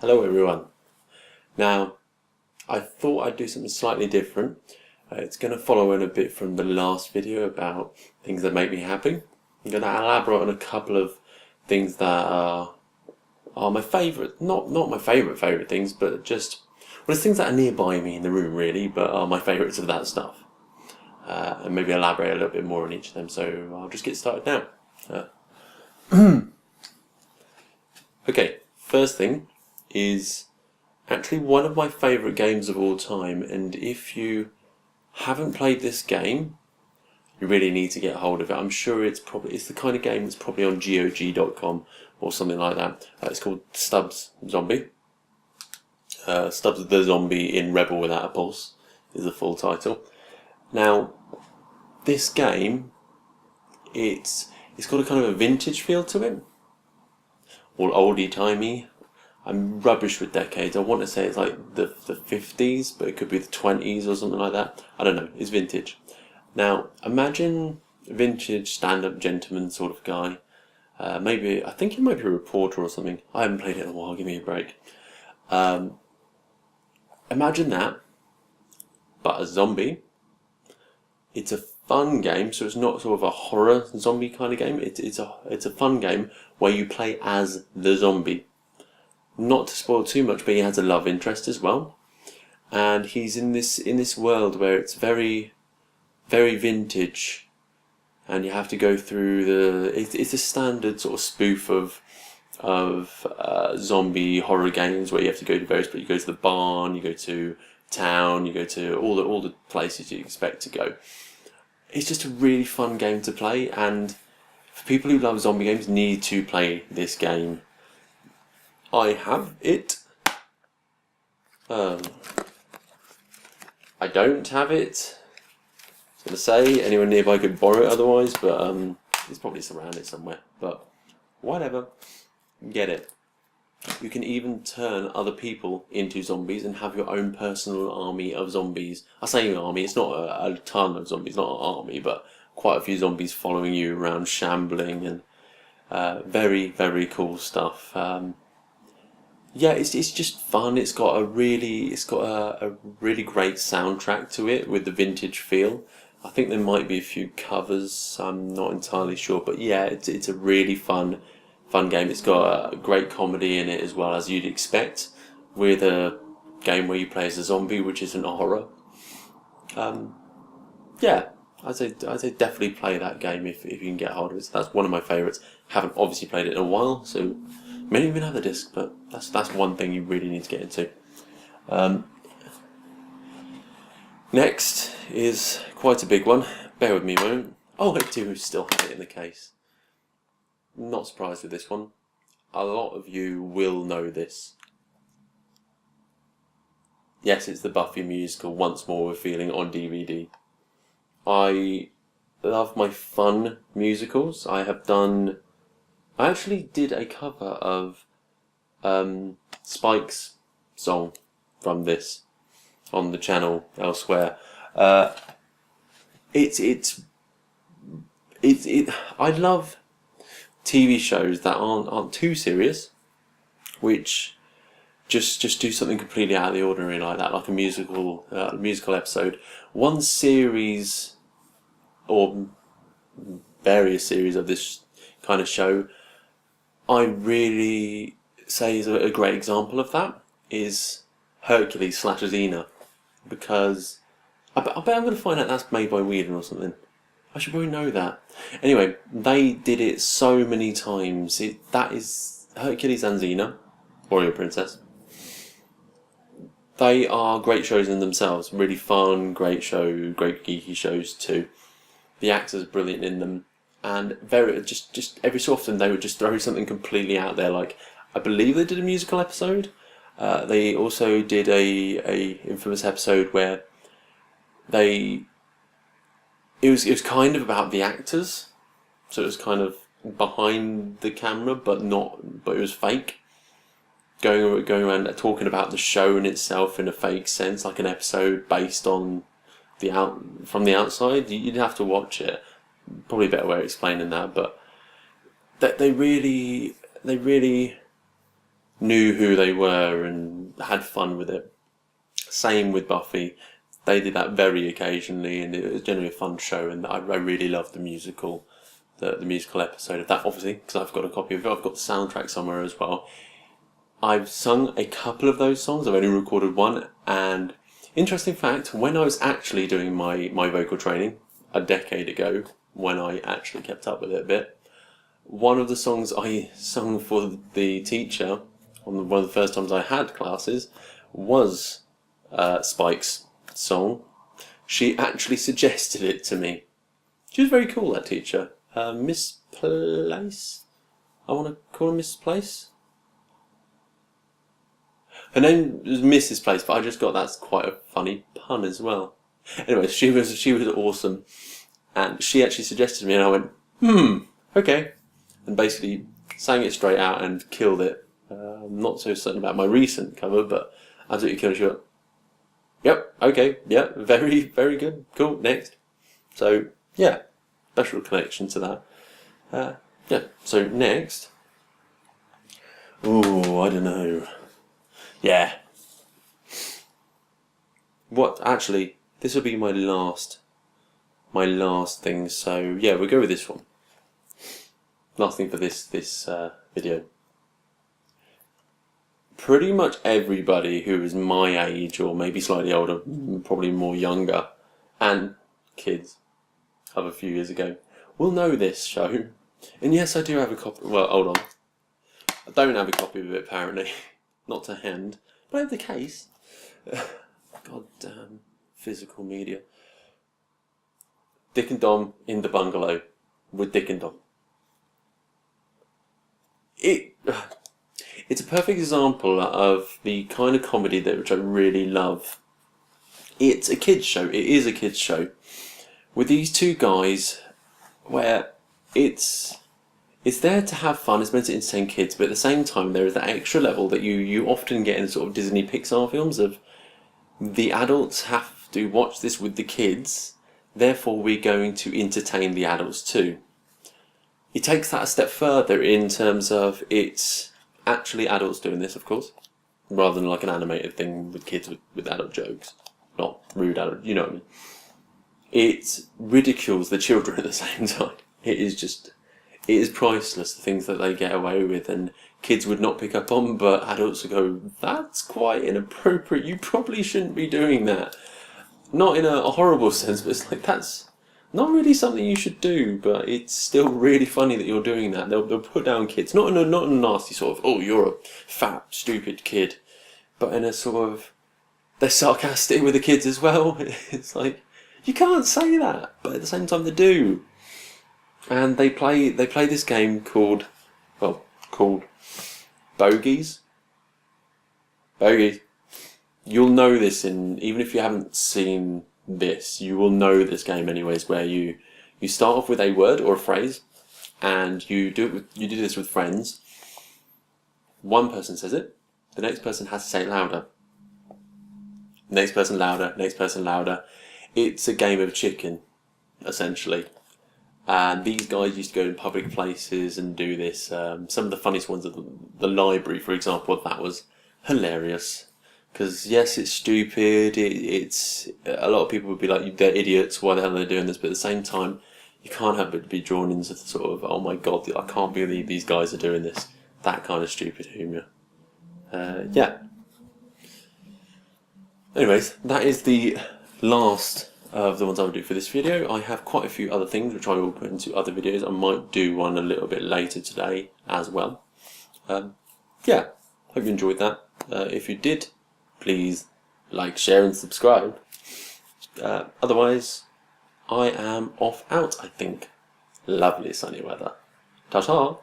Hello everyone. Now, I thought I'd do something slightly different. It's going to follow in a bit from the last video about things that make me happy. I'm going to elaborate on a couple of things that are my favourite, not my favourite things, but just, well, it's things that are nearby me in the room really, but are my favourites of that stuff. And maybe elaborate a little bit more on each of them, so I'll just get started now. Okay, first thing is actually one of my favourite games of all time, and if you haven't played this game, you really need to get hold of it. I'm sure it's the kind of game that's probably on GOG.com or something like that. It's called Stubbs Zombie. Stubbs the Zombie in Rebel Without a Pulse is the full title. Now, this game, it's got a kind of a vintage feel to it, all oldie-timey. I'm rubbish with decades. I want to say it's like the 50s, but it could be the 20s or something like that. I don't know. It's vintage. Now, imagine a vintage stand-up gentleman sort of guy. Maybe, I think he might be a reporter or something. I haven't played it in a while. Give me a break. Imagine that, but a zombie. It's a fun game, so it's not sort of a horror zombie kind of game. It's a fun game where you play as the zombie. Not to spoil too much, but he has a love interest as well, and he's in this world where it's very, very vintage, and you have to go through it's a standard sort of spoof of zombie horror games where you have to go to various, but you go to the barn, you go to town, you go to all the places you expect to go. It's just a really fun game to play, and for people who love zombie games, need to play this game. I have it. I don't have it. I was going to say anyone nearby could borrow it otherwise, but it's probably surrounded somewhere. But whatever, get it. You can even turn other people into zombies and have your own personal army of zombies. I say an army, it's not a ton of zombies, not an army, but quite a few zombies following you around, shambling, and very, very cool stuff. Yeah, it's just fun. It's got a really great soundtrack to it with the vintage feel. I think there might be a few covers. I'm not entirely sure, but yeah, it's a really fun game. It's got a great comedy in it as well, as you'd expect with a game where you play as a zombie, which isn't a horror. Yeah, I'd say definitely play that game if you can get hold of it. So that's one of my favourites. Haven't obviously played it in a while, so may even have the disc, but that's one thing you really need to get into. Next is quite a big one. Bear with me a moment. Oh, I do still have it in the case. Not surprised with this one. A lot of you will know this. Yes, it's the Buffy Musical Once More with Feeling on DVD. I love my fun musicals. I actually did a cover of Spike's song from this on the channel elsewhere. I love TV shows that aren't too serious, which just do something completely out of the ordinary like that, like a musical episode. One series or various series of this kind of show I really say is a great example of that is Hercules / Xena, because I bet I'm going to find out that's made by Whedon or something. I should probably know that. Anyway, they did it so many times. That is Hercules and Xena, Warrior Princess. They are great shows in themselves. Really fun, great show, great geeky shows too. The actors are brilliant in them. And just every so often they would just throw something completely out there. Like, I believe they did a musical episode. They also did a infamous episode where it was kind of about the actors, so it was kind of behind the camera, but it was fake. Going around talking about the show in itself in a fake sense, like an episode based on from the outside. You'd have to watch it. Probably a better way of explaining that, but they really knew who they were and had fun with it. Same with Buffy. They did that very occasionally, and it was generally a fun show, and I really loved the musical episode of that, obviously, because I've got a copy of it. I've got the soundtrack somewhere as well. I've sung a couple of those songs. I've only recorded one, and interesting fact, when I was actually doing my vocal training a decade ago, when I actually kept up with it a bit, one of the songs I sung for the teacher on one of the first times I had classes was Spike's song. She actually suggested it to me. She was very cool, that teacher. Miss Place? I want to call her Miss Place. Her name was Mrs. Place, but I just got that's quite a funny pun as well. Anyway, she was awesome, and she actually suggested to me, and I went, okay, and basically sang it straight out and killed it. I'm not so certain about my recent cover, but absolutely killed it. She went, yep, okay, yeah, very, very good, cool, next. So, yeah, special connection to that. Yeah, so next. Ooh, I don't know. Yeah. Actually, this will be my last thing, so yeah, we'll go with this one. Last thing for this video. Pretty much everybody who is my age, or maybe slightly older, probably more younger, and kids of a few years ago, will know this show. And yes, I do have a copy. Well, hold on. I don't have a copy of it, apparently. Not to hand. But I have the case. God damn physical media. Dick and Dom in the bungalow with Dick and Dom. It's a perfect example of the kind of comedy which I really love. It's a kids show. It is a kids show with these two guys, where it's there to have fun. It's meant to entertain kids, but at the same time, there is that extra level that you often get in sort of Disney Pixar films of the adults have to watch this with the kids. Therefore, we're going to entertain the adults too. It takes that a step further in terms of it's actually adults doing this, of course, rather than like an animated thing with kids with adult jokes. Not rude adult, you know what I mean. It ridicules the children at the same time. It is priceless, the things that they get away with, and kids would not pick up on, but adults would go, that's quite inappropriate, you probably shouldn't be doing that. Not in a horrible sense, but it's like, that's not really something you should do, but it's still really funny that you're doing that. They'll put down kids, not in a nasty sort of, oh, you're a fat, stupid kid, but in a sort of, they're sarcastic with the kids as well. It's like, you can't say that, but at the same time they do. And they play this game called Bogies. Bogies. You'll know this even if you haven't seen this, you will know this game anyways, where you start off with a word or a phrase, and you do this with friends. One person says it, the next person has to say it louder. Next person louder, next person louder. It's a game of chicken, essentially. And these guys used to go in public places and do this. Some of the funniest ones at the library, for example, that was hilarious. Because yes, it's stupid. It's a lot of people would be like, they're idiots. Why the hell are they doing this? But at the same time, you can't help but be drawn into the sort of, oh my god, I can't believe these guys are doing this. That kind of stupid humour. Yeah. Anyways, that is the last of the ones I will do for this video. I have quite a few other things which I will put into other videos. I might do one a little bit later today as well. Yeah, hope you enjoyed that. If you did, please like, share and subscribe. Otherwise, I am off out, I think. Lovely sunny weather. Ta-ta!